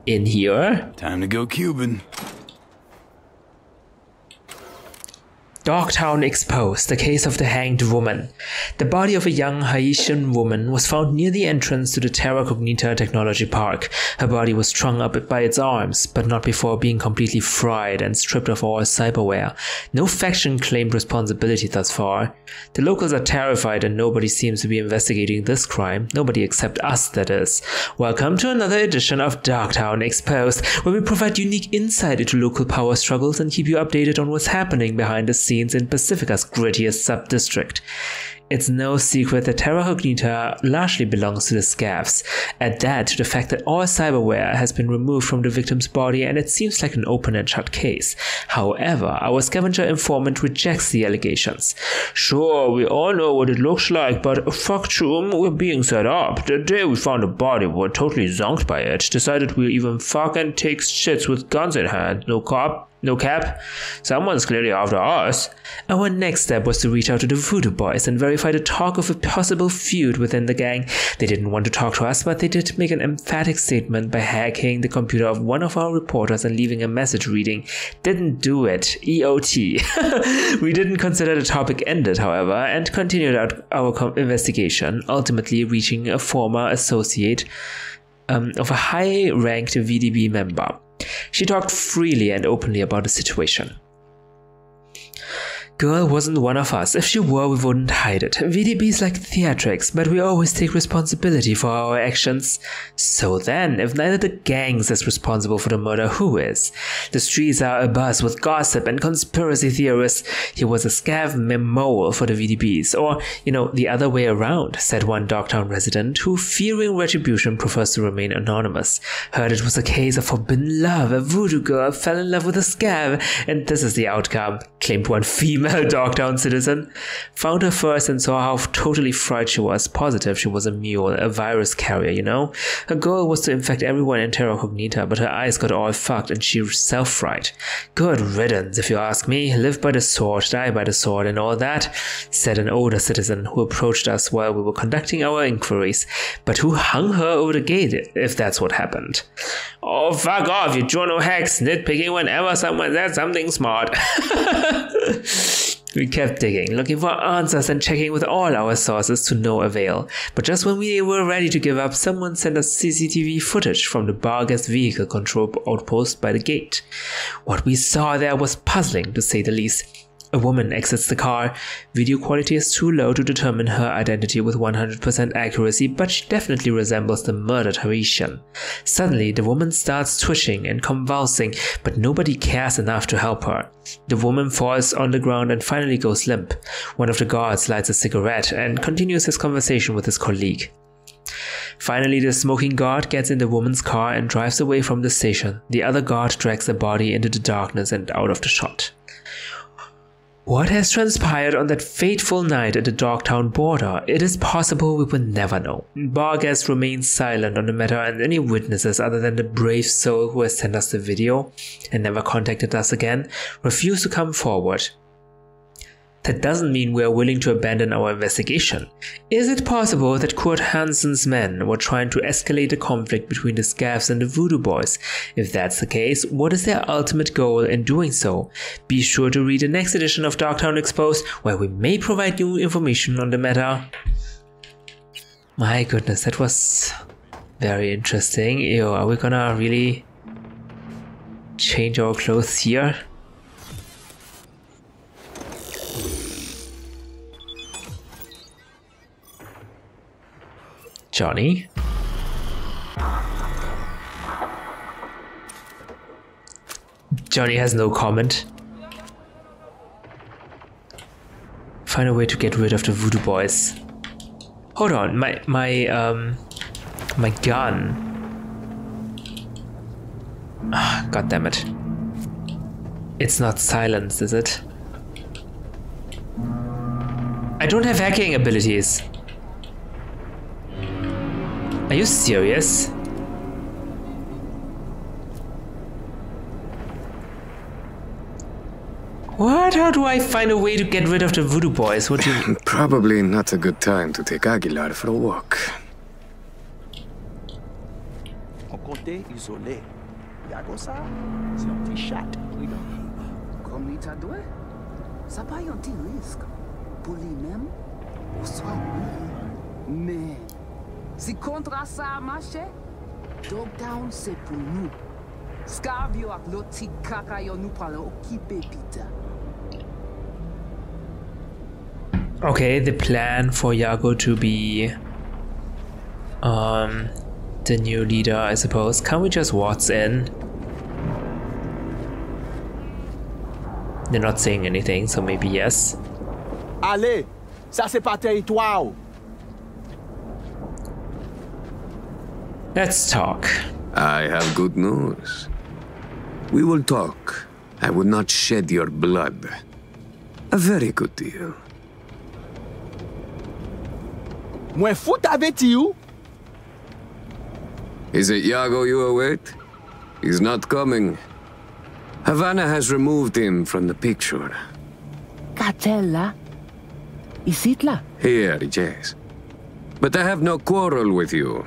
in here. Time to go Cuban. Dogtown exposed, the case of the hanged woman. The body of a young Haitian woman was found near the entrance to the Terra Cognita Technology Park. Her body was strung up by its arms, but not before being completely fried and stripped of all cyberware. No faction claimed responsibility thus far. The locals are terrified and nobody seems to be investigating this crime. Nobody except us, that is. Welcome to another edition of Dogtown Exposed, where we provide unique insight into local power struggles and keep you updated on what's happening behind the scenes in Pacifica's grittiest sub-district. It's no secret that Terra Cognita largely belongs to the Scavs. Add that to the fact that all cyberware has been removed from the victim's body and it seems like an open and shut case. However, our scavenger informant rejects the allegations. Sure, we all know what it looks like, but fuck Chum, we're being set up. The day we found a body, we were totally zonked by it, decided we'll even fuck and take shits with guns in hand. No cap? Someone's clearly after us. Our next step was to reach out to the Voodoo Boys and verify the talk of a possible feud within the gang. They didn't want to talk to us, but they did make an emphatic statement by hacking the computer of one of our reporters and leaving a message reading, "Didn't do it, EOT." We didn't consider the topic ended, however, and continued our investigation, ultimately reaching a former associate of a high-ranked VDB member. She talked freely and openly about the situation. Girl wasn't one of us. If she were, we wouldn't hide it. VDBs like theatrics, but we always take responsibility for our actions. So then, if neither the gangs is responsible for the murder, who is? The streets are abuzz with gossip and conspiracy theorists. He was a scav mole for the VDBs, or, the other way around, said one Dogtown resident who, fearing retribution, prefers to remain anonymous. Heard it was a case of forbidden love. A voodoo girl fell in love with a scav, and this is the outcome, claimed one female Dogtown citizen. Found her first and saw how totally fried she was. Positive she was a mule, a virus carrier, Her goal was to infect everyone in Terra Cognita, but her eyes got all fucked and she self-fried. Good riddance, if you ask me. Live by the sword, die by the sword and all that, said an older citizen who approached us while we were conducting our inquiries. But who hung her over the gate, if that's what happened? Oh, fuck off, you journo hacks, nitpicking whenever someone said something smart. We kept digging, looking for answers and checking with all our sources to no avail. But just when we were ready to give up, someone sent us CCTV footage from the Bargas vehicle control outpost by the gate. What we saw there was puzzling, to say the least. A woman exits the car. Video quality is too low to determine her identity with 100% accuracy, but she definitely resembles the murdered Haitian. Suddenly, the woman starts twitching and convulsing, but nobody cares enough to help her. The woman falls on the ground and finally goes limp. One of the guards lights a cigarette and continues his conversation with his colleague. Finally, the smoking guard gets in the woman's car and drives away from the station. The other guard drags the body into the darkness and out of the shot. What has transpired on that fateful night at the Dogtown border? It is possible we will never know. Bargas remains silent on the matter, and any witnesses other than the brave soul who has sent us the video and never contacted us again refuse to come forward. That doesn't mean we are willing to abandon our investigation. Is it possible that Kurt Hansen's men were trying to escalate the conflict between the Scavs and the Voodoo Boys? If that's the case, what is their ultimate goal in doing so? Be sure to read the next edition of Dogtown Exposed, where we may provide new information on the matter. My goodness, that was very interesting. Ew, are we gonna really change our clothes here? Johnny? Johnny has no comment. Find a way to get rid of the Voodoo Boys. Hold on, my gun. God damn it. It's not silenced, is it? I don't have hacking abilities. Are you serious? What? How do I find a way to get rid of the Voodoo Boys? What do you... Probably not a good time to take Aguilar for a walk. Yago sa, c'est un petit chat. Comme il t'a doué, ça pas un petit risque. Pour lui-même, ou soit nous. Mais, si contre ça marche, Dogtown c'est pour nous. Scavio ak l'autre petit caca yo nous parle occuper Peter. Okay, the plan for Yago to be the new leader, I suppose. Can we just waltz in? They're not saying anything, so maybe yes. Allez, ça c'est pas territoire. Let's talk. I have good news. We will talk. I would not shed your blood. A very good deal. Mwen fout avec you. Is it Yago you await? He's not coming. Havana has removed him from the picture. Cartel là? Ici là? Here, yes. But I have no quarrel with you.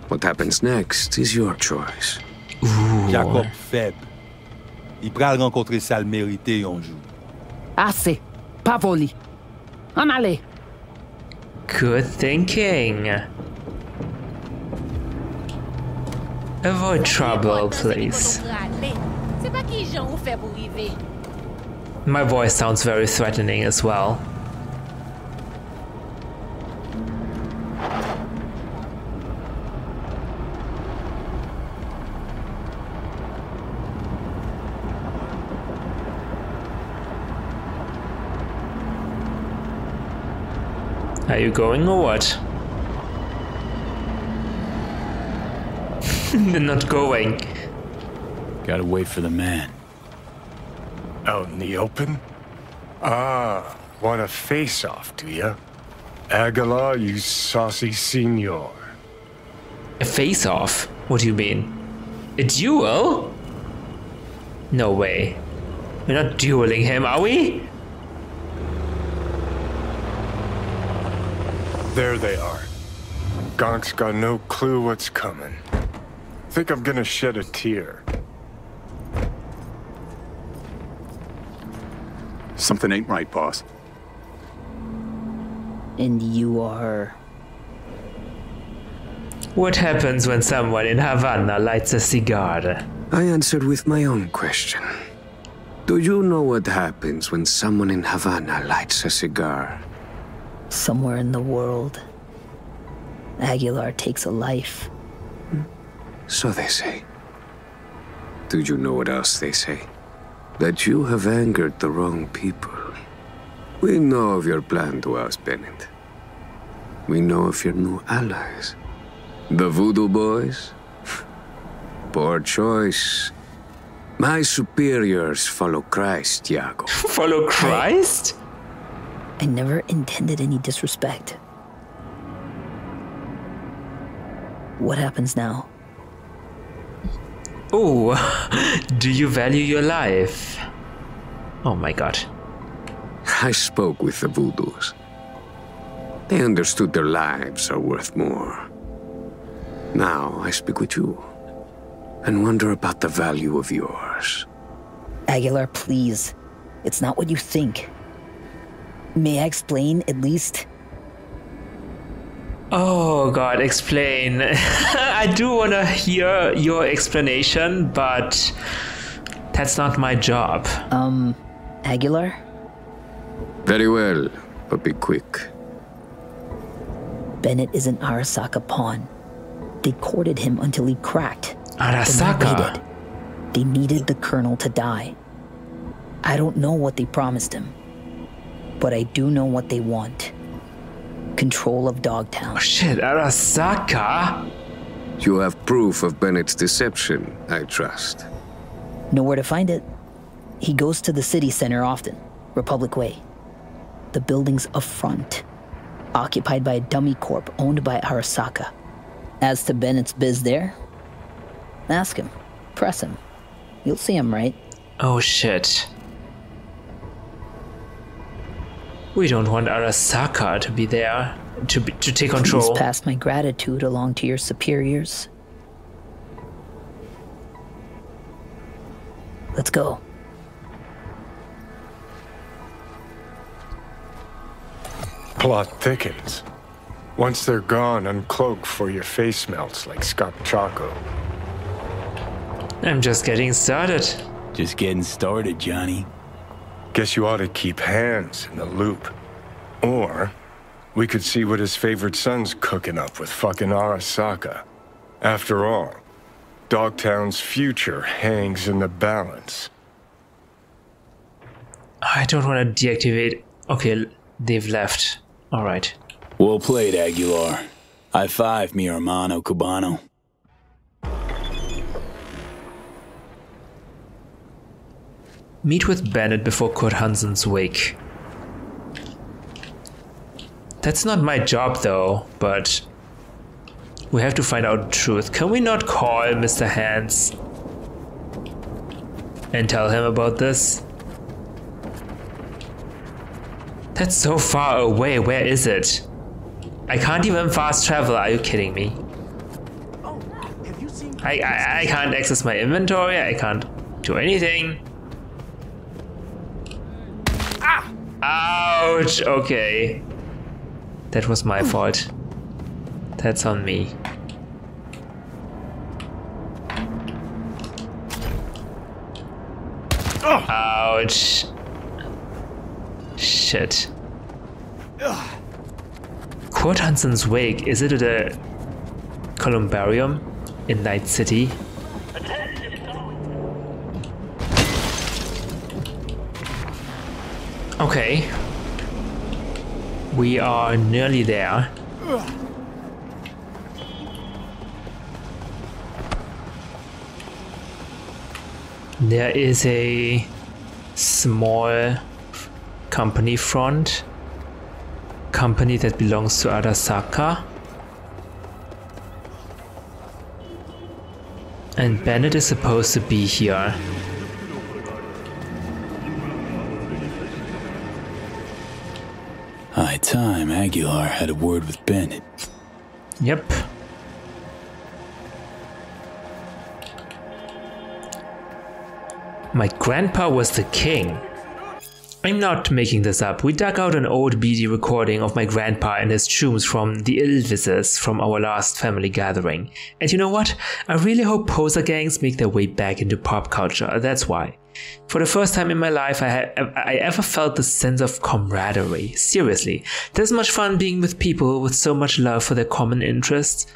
What happens next is your choice. Jacob faible. Il pral rencontrer ça le mérité un jour. Assez. Pas volé. En allez. Good thinking. Avoid trouble, please. My voice sounds very threatening as well. Are you going or what? They're not going. Gotta wait for the man. Out in the open? Ah, want a face-off, do ya? Aguilar, you saucy senor. A face-off? What do you mean? A duel? No way. We're not dueling him, are we? There they are. Gonk's got no clue what's coming. Think I'm gonna shed a tear. Something ain't right, boss. And you are... What happens when someone in Havana lights a cigar? I answered with my own question. Do you know what happens when someone in Havana lights a cigar? Somewhere in the world, Aguilar takes a life. So they say. Do you know what else they say? That you have angered the wrong people. We know of your plan to oust Bennett. We know of your new allies. The Voodoo Boys? Poor choice. My superiors follow Christ, Yago. Follow Christ? I never intended any disrespect. What happens now? Oh, do you value your life? Oh my god. I spoke with the Voodoos. They understood their lives are worth more. Now I speak with you and wonder about the value of yours. Aguilar, please. It's not what you think. May I explain, at least? Oh god, explain. I do want to hear your explanation, but that's not my job. Aguilar? Very well, but be quick. Bennett is an Arasaka pawn. They courted him until he cracked. Arasaka? Then they waited. They needed the colonel to die. I don't know what they promised him, but I do know what they want. Control of Dogtown. Oh shit, Arasaka? You have proof of Bennett's deception, I trust. Know where to find it? He goes to the city center often, Republic Way. The building's a front, occupied by a dummy corp owned by Arasaka. As to Bennett's biz there, ask him, press him. You'll see him, right? Oh shit. We don't want Arasaka to be there, to take control. Please pass my gratitude along to your superiors. Let's go. Plot thickens. Once they're gone, uncloak for your face melts like Scott Choco. I'm just getting started. Just getting started, Johnny. Guess you ought to keep hands in the loop. Or we could see what his favorite son's cooking up with fucking Arasaka. After all, Dogtown's future hangs in the balance. I don't want to deactivate. Okay, they've left. Alright. Well played, Aguilar. High five, mi hermano cubano. Meet with Bennett before Kurt Hansen's wake. That's not my job though, but we have to find out the truth. Can we not call Mr. Hans and tell him about this? That's so far away. Where is it? I can't even fast travel. Are you kidding me? I can't access my inventory. I can't do anything. Ah! Ouch! Okay. That was my fault. That's on me. Ouch. Shit. Kurt Hansen's wake, is it at a columbarium in Night City? Okay. We are nearly there. There is a small company front. Company that belongs to Arasaka. And Bennett is supposed to be here. High time Aguilar had a word with Bennett. Yep. My grandpa was the king. I'm not making this up. We dug out an old BD recording of my grandpa and his tunes from the Ilvises from our last family gathering. And you know what? I really hope poser gangs make their way back into pop culture. That's why. For the first time in my life, I ever felt the sense of camaraderie. Seriously, there's much fun being with people with so much love for their common interests.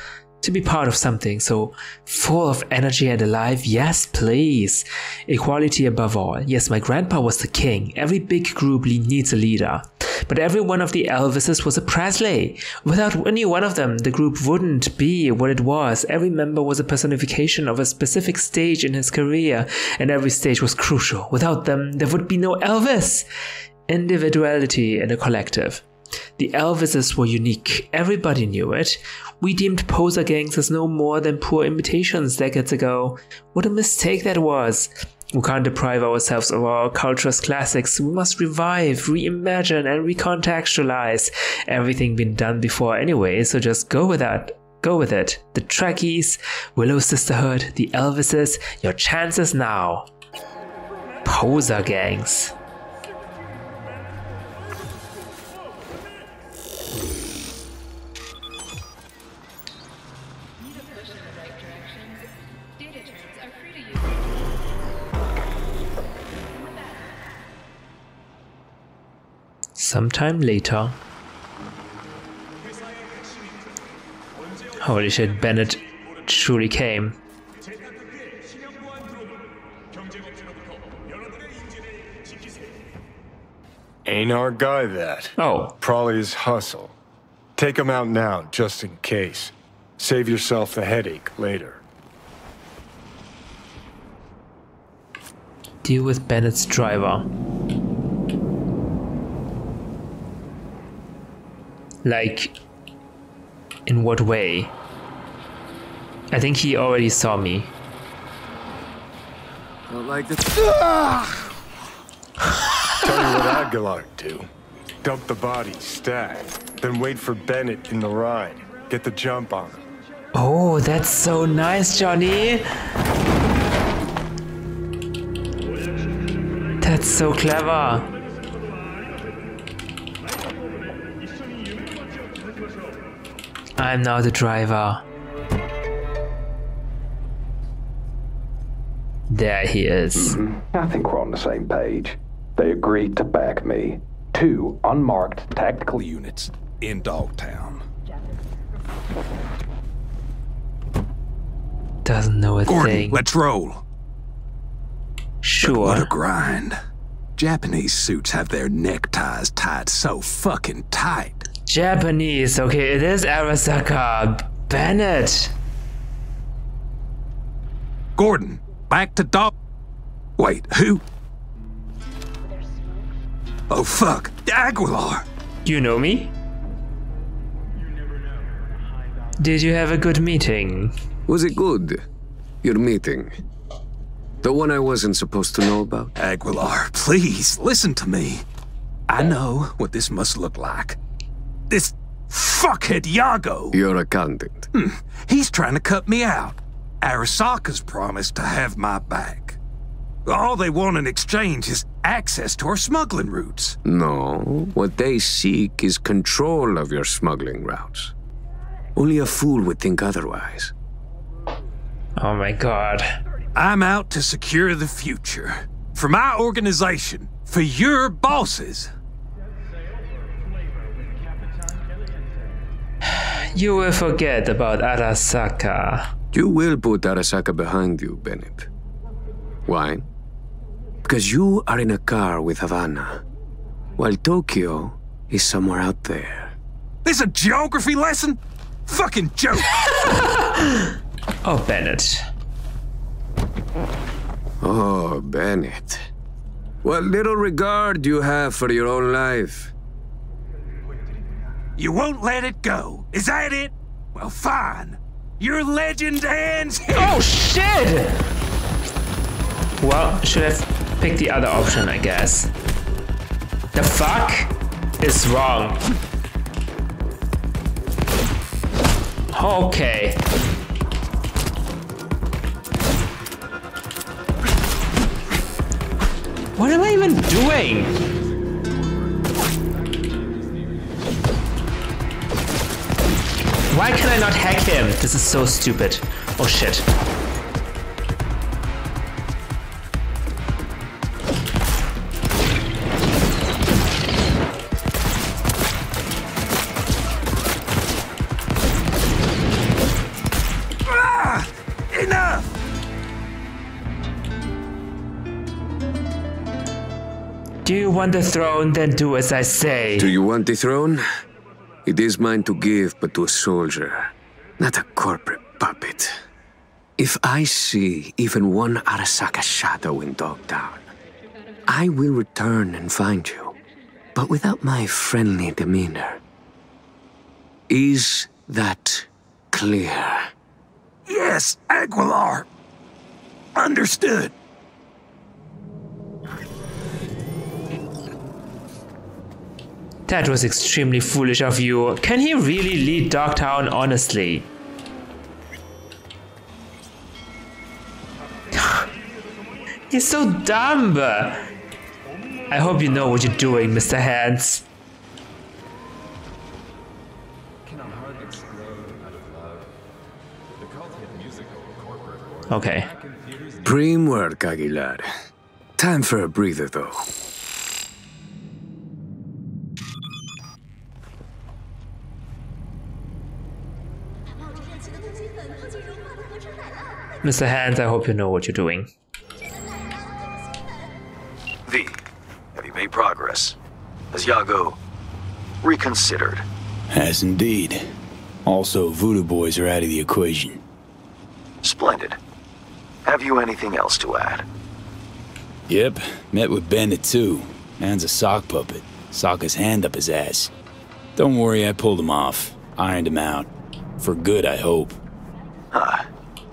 To be part of something so full of energy and alive, yes please. Equality above all. Yes, my grandpa was the king. Every big group needs a leader. But every one of the Elvises was a Presley. Without any one of them, the group wouldn't be what it was. Every member was a personification of a specific stage in his career, and every stage was crucial. Without them, there would be no Elvis. Individuality in a collective. The Elvises were unique. Everybody knew it. We deemed poser gangs as no more than poor imitations decades ago. What a mistake that was. We can't deprive ourselves of our culture's classics. We must revive, reimagine, and recontextualize. Everything been done before anyway, so just go with that. Go with it. The Trekkies, Willow Sisterhood, the Elvises, your chances now. Poser gangs. Sometime later. Holy shit, Bennett truly came. Ain't our guy that. Oh. Probably his hustle. Take him out now, just in case. Save yourself the headache later. Deal with Bennett's driver. Like, in what way? I think he already saw me. Don't like the... Tell you what Aguilar do. Dump the body, stack, then wait for Bennett in the ride. Get the jump on him. Oh, that's so nice, Johnny. That's so clever. I'm now the driver. There he is. I think we're on the same page. They agreed to back me. 2 unmarked tactical units in Dogtown. Doesn't know a Gordon, thing. let's roll. Sure. What a grind. Japanese suits have their neckties tied so fucking tight. Japanese. Okay, it is Arasaka. Bennett. Gordon, back to Dog. Wait, who? Oh fuck, Aguilar. You know me? Did you have a good meeting? Was it good? Your meeting? The one I wasn't supposed to know about? Aguilar, please, listen to me. I know what this must look like. This fuckhead Yago. Your accountant. He's trying to cut me out. Arasaka's promised to have my back. All they want in exchange is access to our smuggling routes. No, what they seek is control of your smuggling routes. Only a fool would think otherwise. Oh my god. I'm out to secure the future. For my organization. For your bosses. You will forget about Arasaka. You will put Arasaka behind you, Bennett. Why? Because you are in a car with Havana, while Tokyo is somewhere out there. This a geography lesson? Fucking joke! Oh, Bennett. Oh, Bennett. What little regard you have for your own life. You won't let it go. Is that it? Well, fine. Your legend ends here. Oh, shit! Well, should have picked the other option, I guess. The fuck is wrong. Okay. What am I even doing? Why can I not hack him? This is so stupid. Oh shit. Enough! Do you want the throne? Then do as I say. Do you want the throne? It is mine to give, but to a soldier, not a corporate puppet. If I see even one Arasaka shadow in Dogtown, I will return and find you, but without my friendly demeanor. Is that clear? Yes, Aguilar. Understood. That was extremely foolish of you. Can he really lead Dogtown honestly? He's so dumb. I hope you know what you're doing, Mr. Hands. Okay. Prim work, Aguilar. Time for a breather, though. Mr. Hands, I hope you know what you're doing. V, have you made progress? Has Yago reconsidered? Has indeed. Also, Voodoo Boys are out of the equation. Splendid. Have you anything else to add? Yep, met with Bennett too. Man's a sock puppet. Sock his hand up his ass. Don't worry, I pulled him off. Ironed him out. For good, I hope.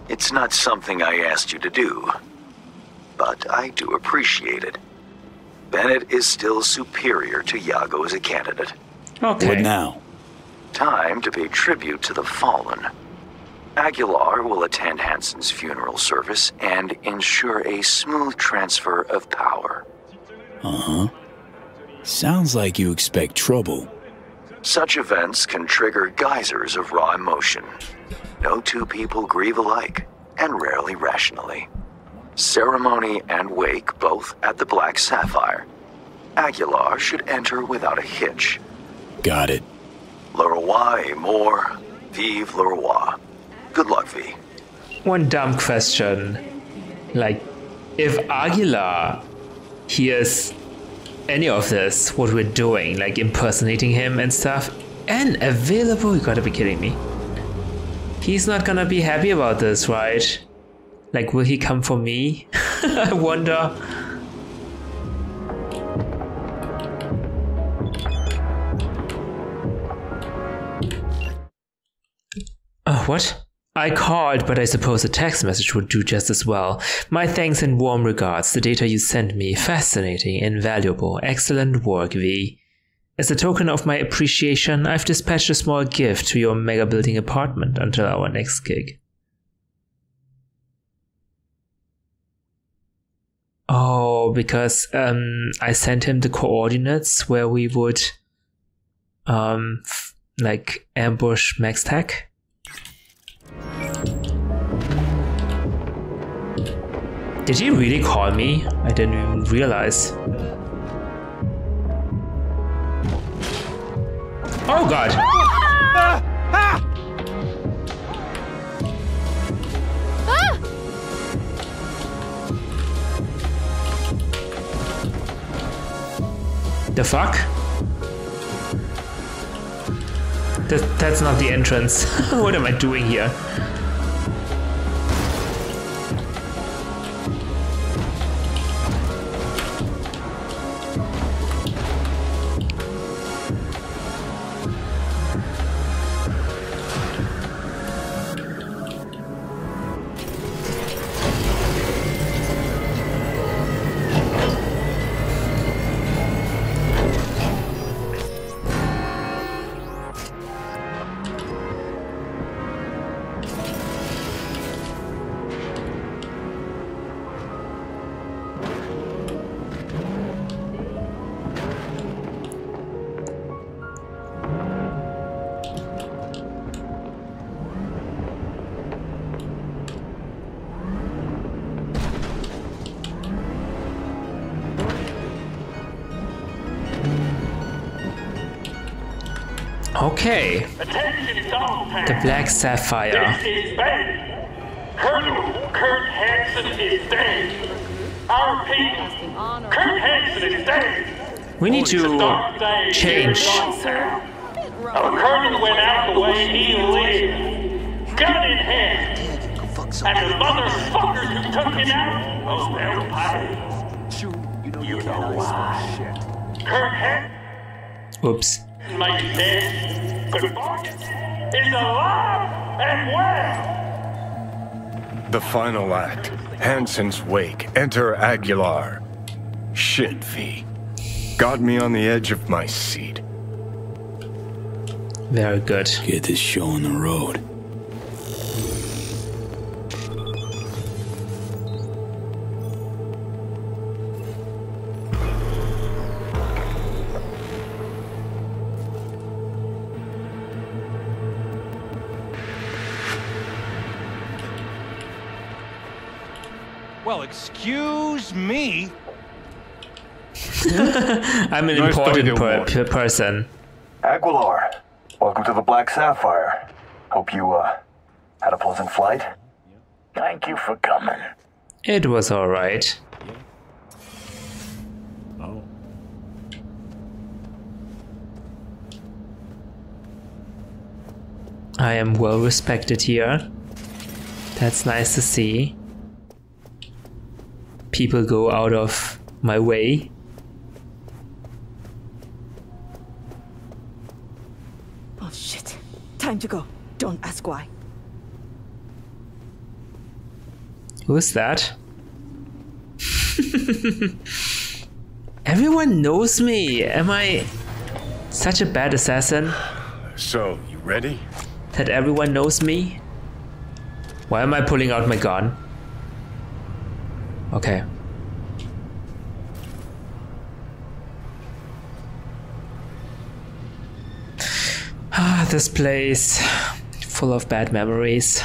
It's not something I asked you to do, but I do appreciate it. Bennett is still superior to Yago as a candidate. Okay. What now? Time to pay tribute to the fallen. Aguilar will attend Hansen's funeral service and ensure a smooth transfer of power. Uh-huh. Sounds like you expect trouble. Such events can trigger geysers of raw emotion. No two people grieve alike, and rarely rationally. Ceremony and wake both at the Black Sapphire. Aguilar should enter without a hitch. Got it. Le roi est mort, vive le roi. Good luck, V. One dumb question. Like, if Aguilar hears any of this, what we're doing, like impersonating him and stuff, and available, you gotta be kidding me. He's not gonna be happy about this, right? Like, will he come for me? I wonder. What? I called, but I suppose a text message would do just as well. My thanks and warm regards. The data you sent me, fascinating, invaluable, excellent work, V. As a token of my appreciation, I've dispatched a small gift to your mega building apartment until our next gig. Oh, because I sent him the coordinates where we would like ambush Max Tech. Did he really call me? I didn't even realize. Oh god! The fuck? That's not the entrance. What am I doing here? Okay. Attention, Dogtown. The Black Sapphire. This is bad. Colonel Kurt Hansen is dead. Our people. Kurt Hansen is dead. We need to change. Our colonel went out the way he lived. Gun in hand. And the motherfuckers who took him out, oh, they'll pay. You know why. Kurt Hansen. Oops. My dead goodbye is alive and well. The final act. Hansen's wake. Enter Aguilar. Shit, V. Got me on the edge of my seat. Very good. Get this show on the road. Well, excuse me. I'm an important person. Aguilar, welcome to the Black Sapphire. Hope you, had a pleasant flight. Thank you for coming. It was alright. Oh. I am well respected here. That's nice to see. People go out of my way. Oh shit. Time to go. Don't ask why. Who's that? Everyone knows me. Am I such a bad assassin? So, you ready? That everyone knows me? Why am I pulling out my gun? Okay. This place, full of bad memories.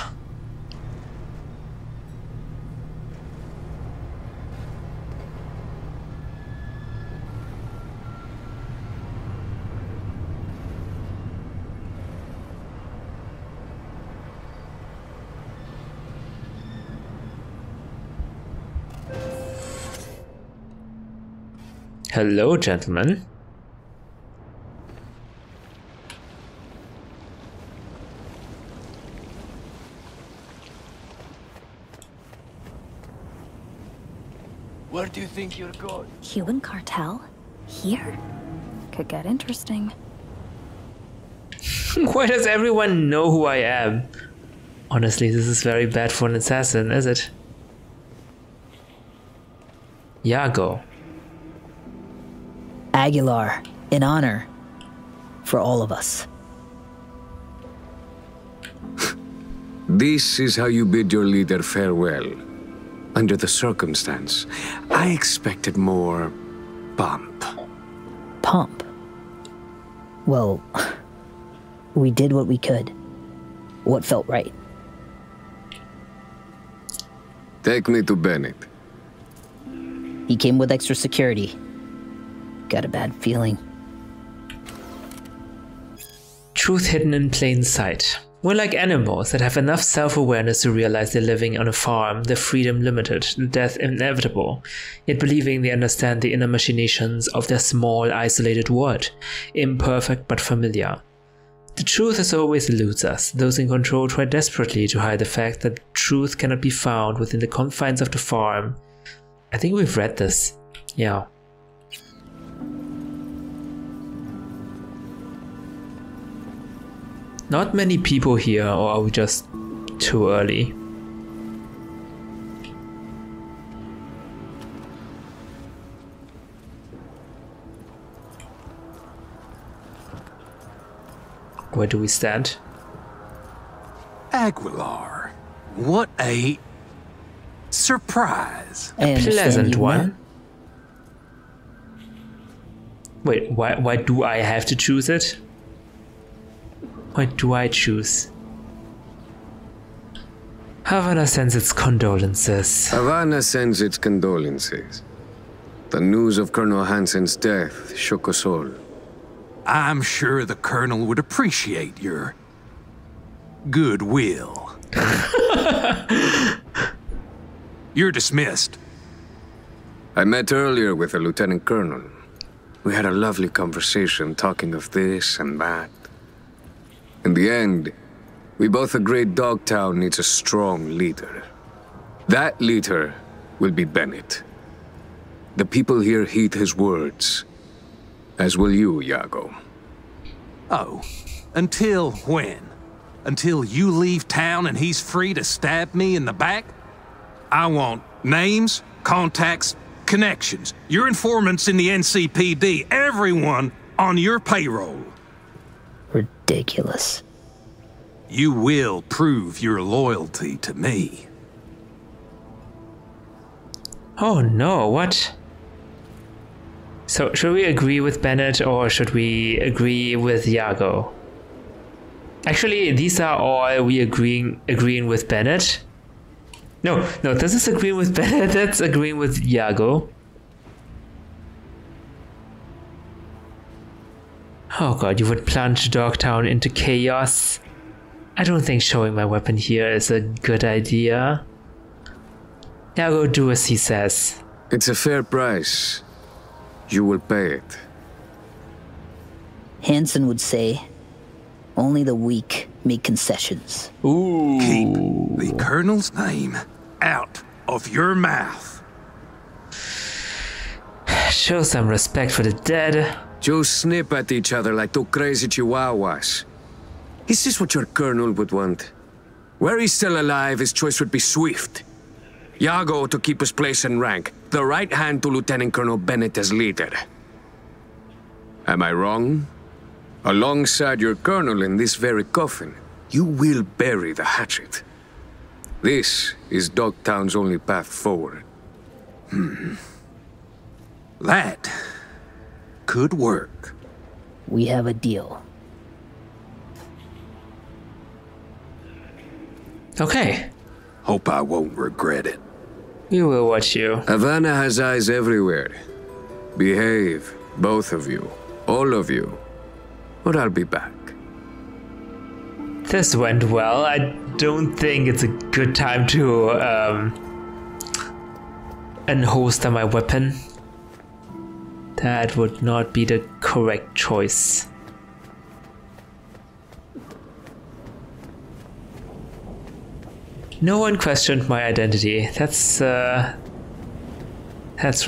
Hello, gentlemen. Where do you think you're going? Human cartel? Here? Could get interesting. Why does everyone know who I am? Honestly, this is very bad for an assassin, is it? Iago. Aguilar, in honor. For all of us. This is how you bid your leader farewell. Under the circumstance, I expected more pomp. Pomp? Well, we did what we could. What felt right. Take me to Bennett. He came with extra security. Got a bad feeling. Truth hidden in plain sight. We're like animals that have enough self-awareness to realize they're living on a farm, their freedom limited, their death inevitable, yet believing they understand the inner machinations of their small, isolated world, imperfect but familiar. The truth as always eludes us. Those in control try desperately to hide the fact that truth cannot be found within the confines of the farm. I think we've read this. Yeah. Not many people here, or are we just too early? Where do we stand? Aguilar, what a surprise. A pleasant one. Wait, why do I have to choose it? Why do I choose? Havana sends its condolences. Havana sends its condolences. The news of Colonel Hansen's death shook us all. I'm sure the Colonel would appreciate your goodwill. You're dismissed. I met earlier with a Lieutenant Colonel. We had a lovely conversation talking of this and that. In the end, we both agreed Dogtown needs a strong leader. That leader will be Bennett. The people here heed his words, as will you, Iago. Oh, until when? Until you leave town and he's free to stab me in the back? I want names, contacts, connections, your informants in the NCPD, everyone on your payroll. Ridiculous. You will prove your loyalty to me. Oh no, what? So, should we agree with Bennett or should we agree with Iago? Actually, these are all we agreeing with Bennett. No, this is agreeing with Bennett, that's agreeing with Iago. Oh god, you would plunge Dogtown into chaos? I don't think showing my weapon here is a good idea. Iago, do as he says. It's a fair price. You will pay it. Hansen would say, only the weak make concessions. Ooh. Keep the Colonel's name out of your mouth. Show some respect for the dead. You snip at each other like two crazy chihuahuas. Is this what your Colonel would want? Were he still alive, his choice would be swift. Iago to keep his place and rank, the right hand to Lieutenant Colonel Bennett as leader. Am I wrong? Alongside your Colonel in this very coffin, you will bury the hatchet. This is Dogtown's only path forward. That could work. We have a deal. Okay. Hope I won't regret it. We will watch you. Havana has eyes everywhere. Behave, both of you. All of you. Or I'll be back. This went well. I don't think it's a good time to unholster my weapon. That would not be the correct choice. No one questioned my identity. That's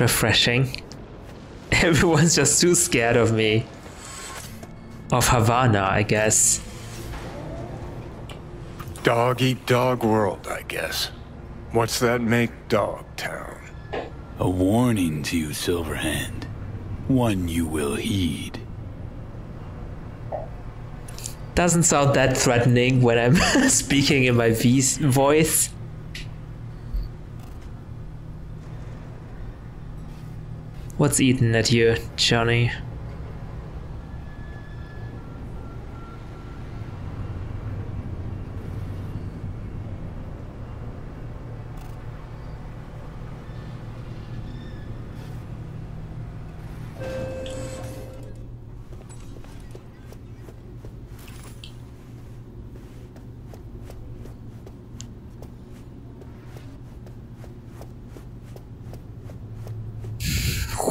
refreshing. Everyone's just too scared of me. Of Havana, I guess. Dog eat dog world, I guess. What's that make Dogtown? A warning to you, Silverhand. One you will heed. Doesn't sound that threatening when I'm speaking in my voice. What's eating at you, Johnny?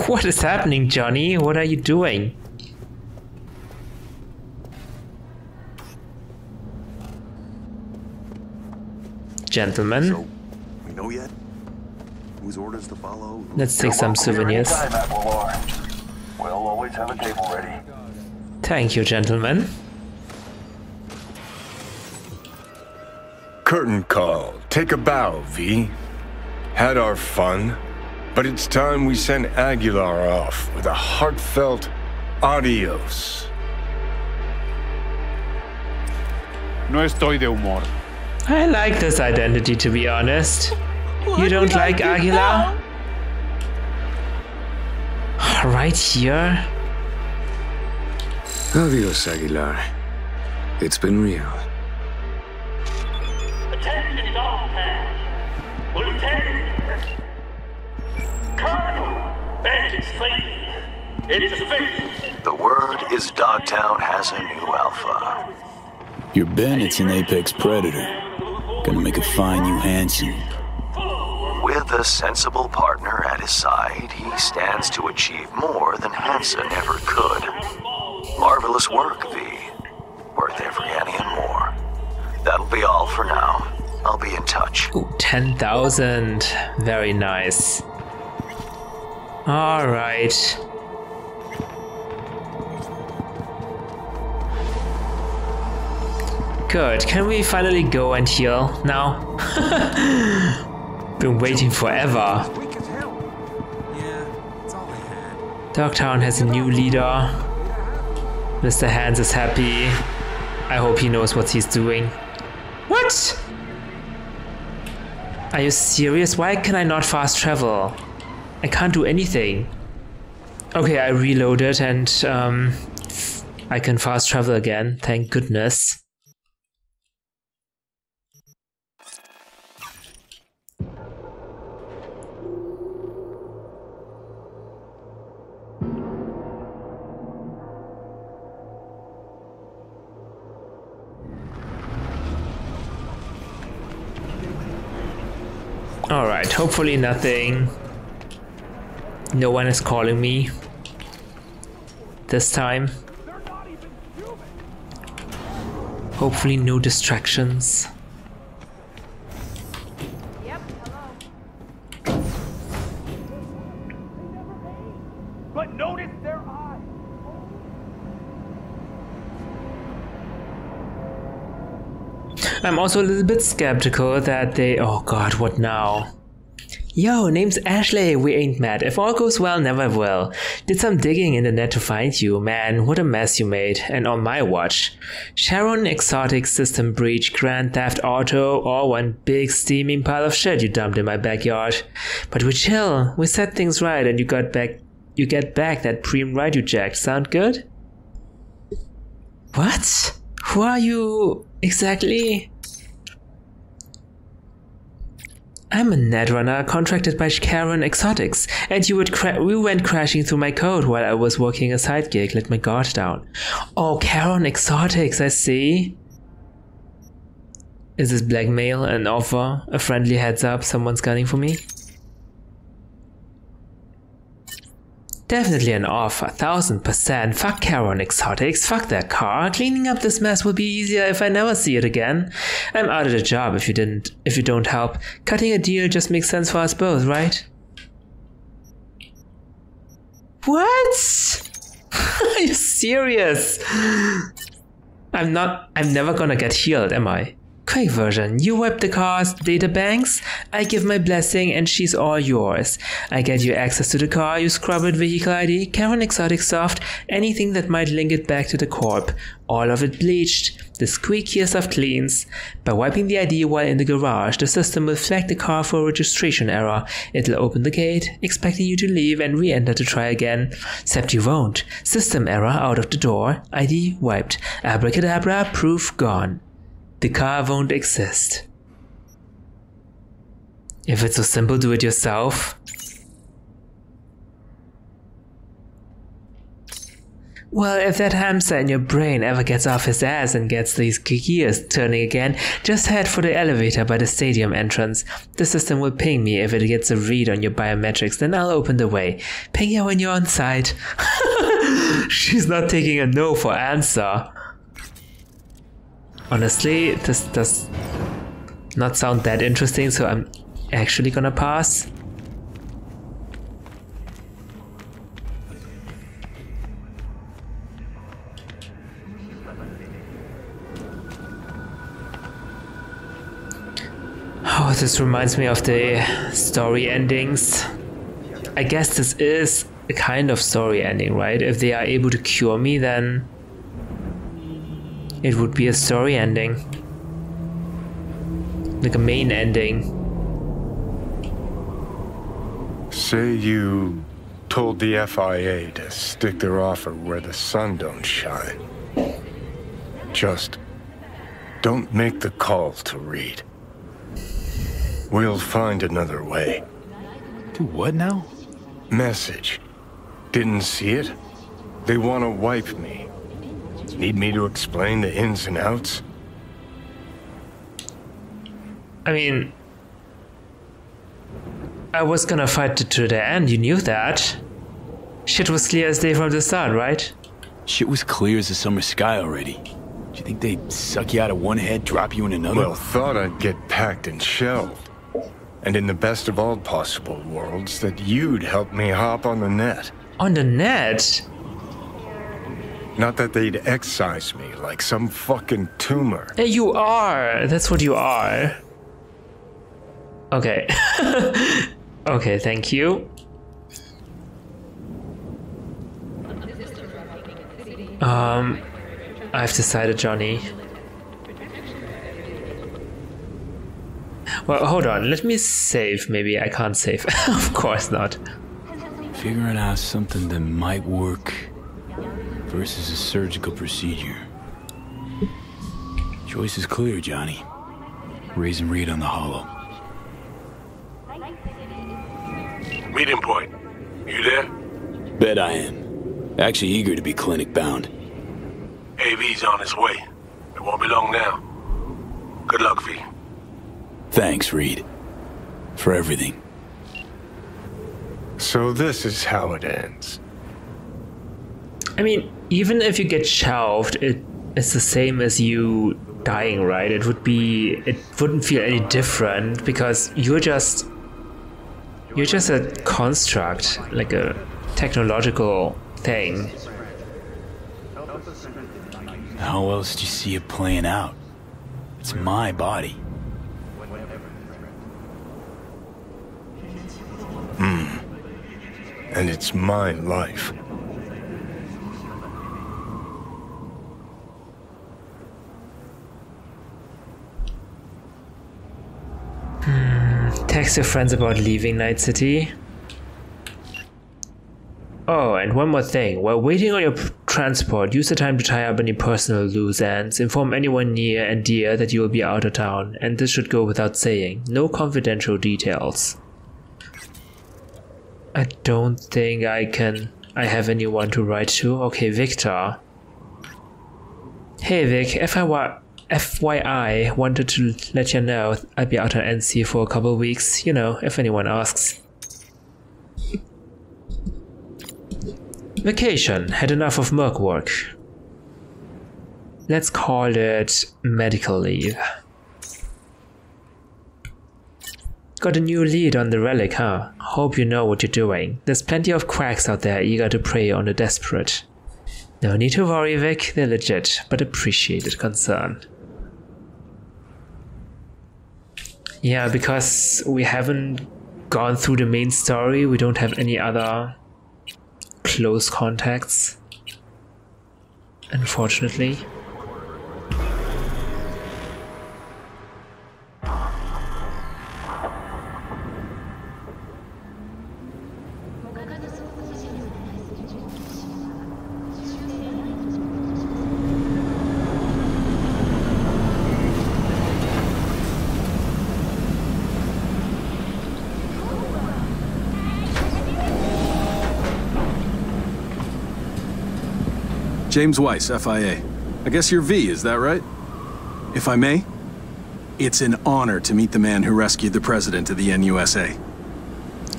What is happening, Johnny? What are you doing? Gentlemen. So, we know yet? Whose orders to follow? Let's take some souvenirs. We'll always have a table ready. Thank you, gentlemen. Curtain call. Take a bow, V. Had our fun. But it's time we sent Aguilar off with a heartfelt adios. No estoy de humor. I like this identity, to be honest. You don't like Aguilar? Right here? Adios, Aguilar. It's been real. Attention, Dogtown. Lieutenant. Colonel, bandit Satan. It's official. The word is Dogtown has a new alpha. Your bandit's an apex predator. Gonna make a fine you handsome. With a sensible partner at his side, he stands to achieve more than Hansen ever could. Marvelous work, V. Worth every penny and more. That'll be all for now. I'll be in touch. Ooh, 10,000. Very nice. All right. Good. Can we finally go and heal now? Been waiting forever. Dogtown has a new leader. Mr. Hands is happy. I hope he knows what he's doing. What? Are you serious? Why can I not fast travel? I can't do anything. Okay, I reloaded and I can fast travel again. Thank goodness. Alright, hopefully nothing. No one is calling me this time. Hopefully no distractions. Yep, hello. But notice their eyes. I'm also a little bit skeptical that they... Oh god, what now? Yo, name's Ashley, we ain't mad. If all goes well, never will. Did some digging in the net to find you. Man, what a mess you made. And on my watch. Sharon, exotic, system breach, grand theft auto, all one big steaming pile of shit you dumped in my backyard. But we chill. We set things right and you get back that preem ride you jacked. Sound good? What? Who are you exactly? I'm a netrunner contracted by Karen Exotics, and we went crashing through my code while I was working a side gig. Let my guard down. Oh, Karen Exotics, I see. Is this blackmail, an offer, a friendly heads up, someone's gunning for me? Definitely an offer, 1000%. Fuck Karen Exotics, fuck that car. Cleaning up this mess will be easier if I never see it again. I'm out of the job if you don't help. Cutting a deal just makes sense for us both, right? What? Are you serious? I'm never gonna get healed, am I? Quick version, you wipe the car's data banks, I give my blessing and she's all yours. I get you access to the car, you scrub it vehicle ID, Karen Exotic soft, anything that might link it back to the corp. All of it bleached, the squeakiest of cleans. By wiping the ID while in the garage, the system will flag the car for a registration error. It'll open the gate, expecting you to leave and re-enter to try again. Except you won't. System error out of the door, ID wiped. Abracadabra, proof gone. The car won't exist. If it's so simple, do it yourself. Well, if that hamster in your brain ever gets off his ass and gets these gears turning again, just head for the elevator by the stadium entrance. The system will ping me if it gets a read on your biometrics, then I'll open the way. Ping you when you're on site. She's not taking a no for answer. Honestly, this does not sound that interesting, so I'm actually gonna pass. Oh, this reminds me of the story endings. I guess this is a kind of story ending, right? If they are able to cure me, then it would be a story ending. Like a main ending. Say you told the FIA to stick their offer where the sun don't shine. Just don't make the call to Reed. We'll find another way. Do what now? Message. Didn't see it? They want to wipe me. Need me to explain the ins and outs? I mean, I was gonna fight it to the end, you knew that. Shit was clear as day from the start, right? Shit was clear as the summer sky already. Do you think they'd suck you out of one head, drop you in another? Well, thought I'd get packed and shelved. And in the best of all possible worlds, that you'd help me hop on the net. On the net? Not that they'd excise me like some fucking tumor. Hey, you are. That's what you are. Okay. Okay, thank you. I've decided, Johnny. Well, hold on. Let me save. Maybe I can't save. Of course not. Figuring out something that might work versus a surgical procedure. Choice is clear, Johnny. Raise and read on the hollow. Meeting point. You there? Bet I am. Actually eager to be clinic bound. AV's on his way. It won't be long now. Good luck, V. Thanks, Reed. For everything. So this is how it ends. I mean, even if you get shelved, it's the same as you dying, right? It wouldn't feel any different because you're just a construct, like a technological thing. How else do you see it playing out? It's my body. And it's my life. Text your friends about leaving Night City. Oh, and one more thing. While waiting on your transport, use the time to tie up any personal loose ends, inform anyone near and dear that you will be out of town, and this should go without saying. No confidential details. I don't think I have anyone to write to. Okay, Victor. Hey Vic, FYI, wanted to let you know I'll be out on NC for a couple of weeks, you know, if anyone asks. Vacation, had enough of merc work. Let's call it medical leave. Got a new lead on the relic, huh? Hope you know what you're doing. There's plenty of quacks out there eager to prey on the desperate. No need to worry, Vic, they're legit, but appreciated concern. Yeah, because we haven't gone through the main story, we don't have any other close contacts, unfortunately. James Weiss, FIA. I guess you're V, is that right? If I may, it's an honor to meet the man who rescued the president of the NUSA.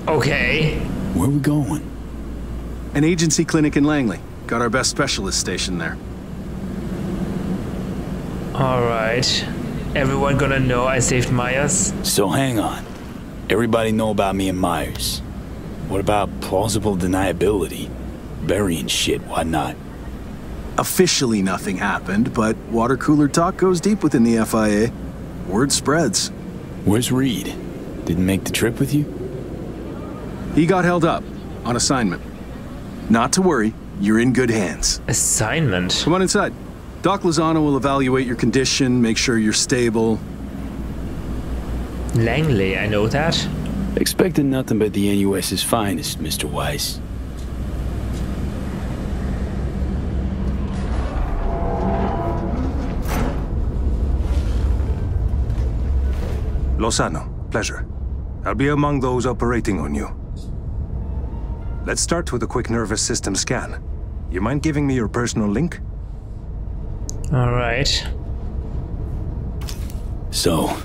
Okay. Where are we going? An agency clinic in Langley. Got our best specialist stationed there. Alright. Everyone gonna know I saved Myers? So hang on. Everybody know about me and Myers. What about plausible deniability? Burying shit, whatnot? Officially nothing happened, but water cooler talk goes deep within the FIA. Word spreads. Where's Reed? Didn't make the trip with you? He got held up, on assignment. Not to worry, you're in good hands. Assignment? Come on inside. Doc Lozano will evaluate your condition, make sure you're stable. Langley, I know that. Expecting nothing but the NUS's finest, Mr. Weiss. Lozano, pleasure. I'll be among those operating on you. Let's start with a quick nervous system scan. You mind giving me your personal link? Alright. So,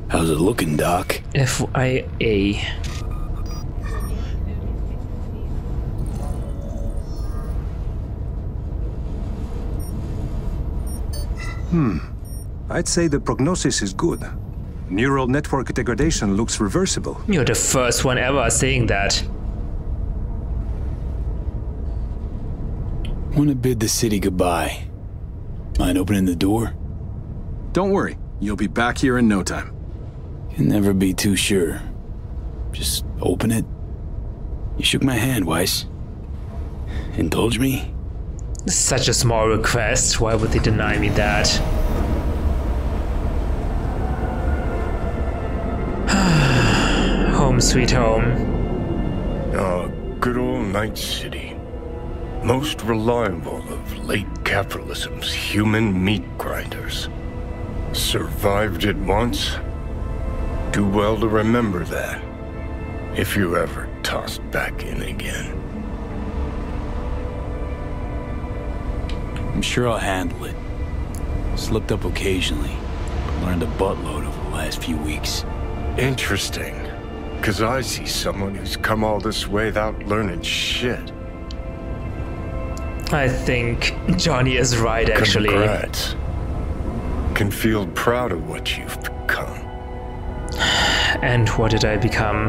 how's it looking, Doc? FIA. I'd say the prognosis is good. Neural network degradation looks reversible. You're the first one ever saying that. Want to bid the city goodbye. Mind opening the door? Don't worry, you'll be back here in no time. Can never be too sure. Just open it. You shook my hand, Weiss. Indulge me? Such a small request, why would they deny me that? Home sweet home. Oh, good old Night City. Most reliable of late capitalism's human meat grinders. Survived it once. Do well to remember that, if you're ever tossed back in again. I'm sure I'll handle it. Slipped up occasionally, but learned a buttload over the last few weeks. Interesting, because I see someone who's come all this way without learning shit. I think Johnny is right, actually. Congrats. Can feel proud of what you've become. And what did I become?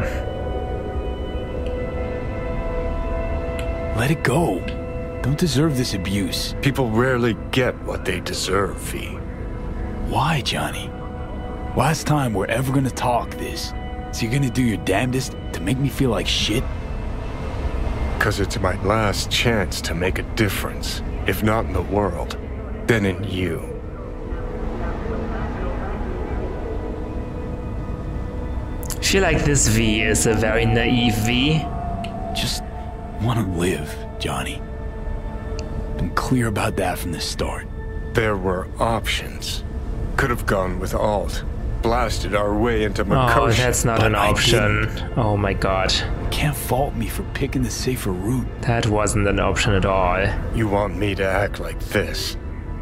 Let it go. Don't deserve this abuse. People rarely get what they deserve, V. Why, Johnny? Last time we're ever gonna talk this. So you're gonna do your damnedest to make me feel like shit? Because it's my last chance to make a difference. If not in the world, then in you. I feel like this V is a very naive V. Just want to live, Johnny. been clear about that from the start. There were options. Could have gone with Alt. Blasted our way into Makosha. Oh, that's not an option. Oh my god. You can't fault me for picking the safer route. That wasn't an option at all. You want me to act like this?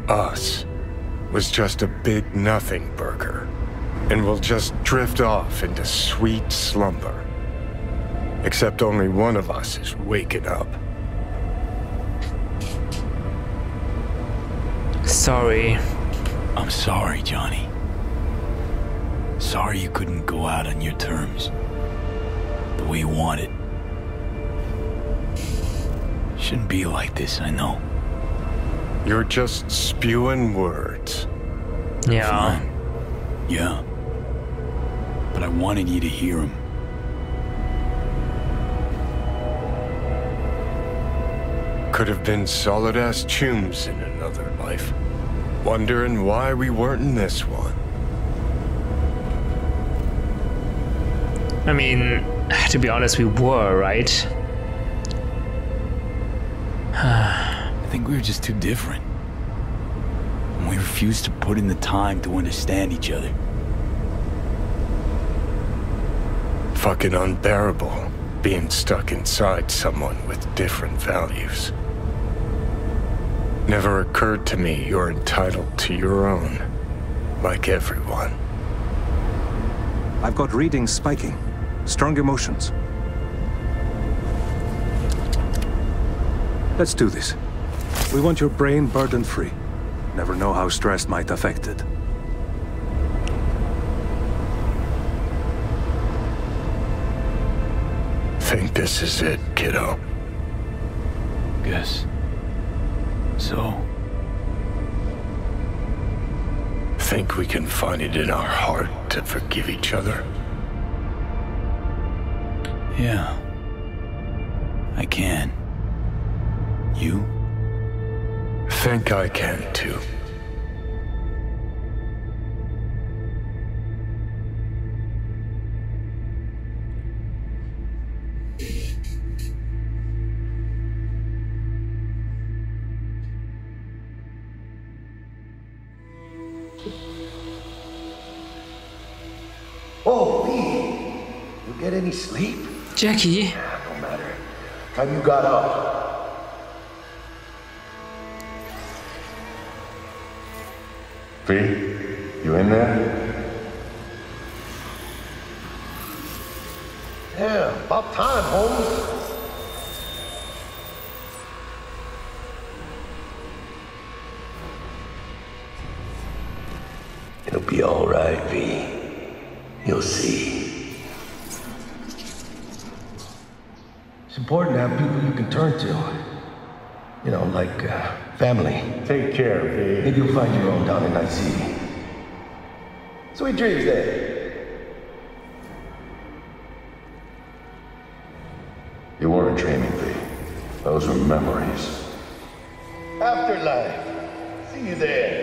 Us was just a big nothing burger. And we'll just drift off into sweet slumber. Except only one of us is waking up. Sorry. I'm sorry, Johnny. Sorry you couldn't go out on your terms. The way you wanted. Shouldn't be like this, I know. You're just spewing words. Yeah. Fine. Yeah. But I wanted you to hear them. Could have been solid-ass chums in another life. Wondering why we weren't in this one. I mean, to be honest, we were, right? I think we were just too different. And we refused to put in the time to understand each other. Fucking unbearable, being stuck inside someone with different values. Never occurred to me you're entitled to your own, like everyone. I've got readings spiking. Strong emotions. Let's do this. We want your brain burden-free. Never know how stress might affect it. Think this is it, kiddo? Guess so. Think we can find it in our heart to forgive each other? Yeah. I can. You? Think I can, too. Oh, Lee, you get any sleep? Jackie. No matter. Time you got up. V, you in there? Yeah, about time, Holmes. It'll be all right, V. You'll see. It's important to have people you can turn to. You know, like family. Take care, V. Maybe you'll find your own down in IC. Sweet dreams, then. You weren't dreaming, V. Those were memories. Afterlife. See you there.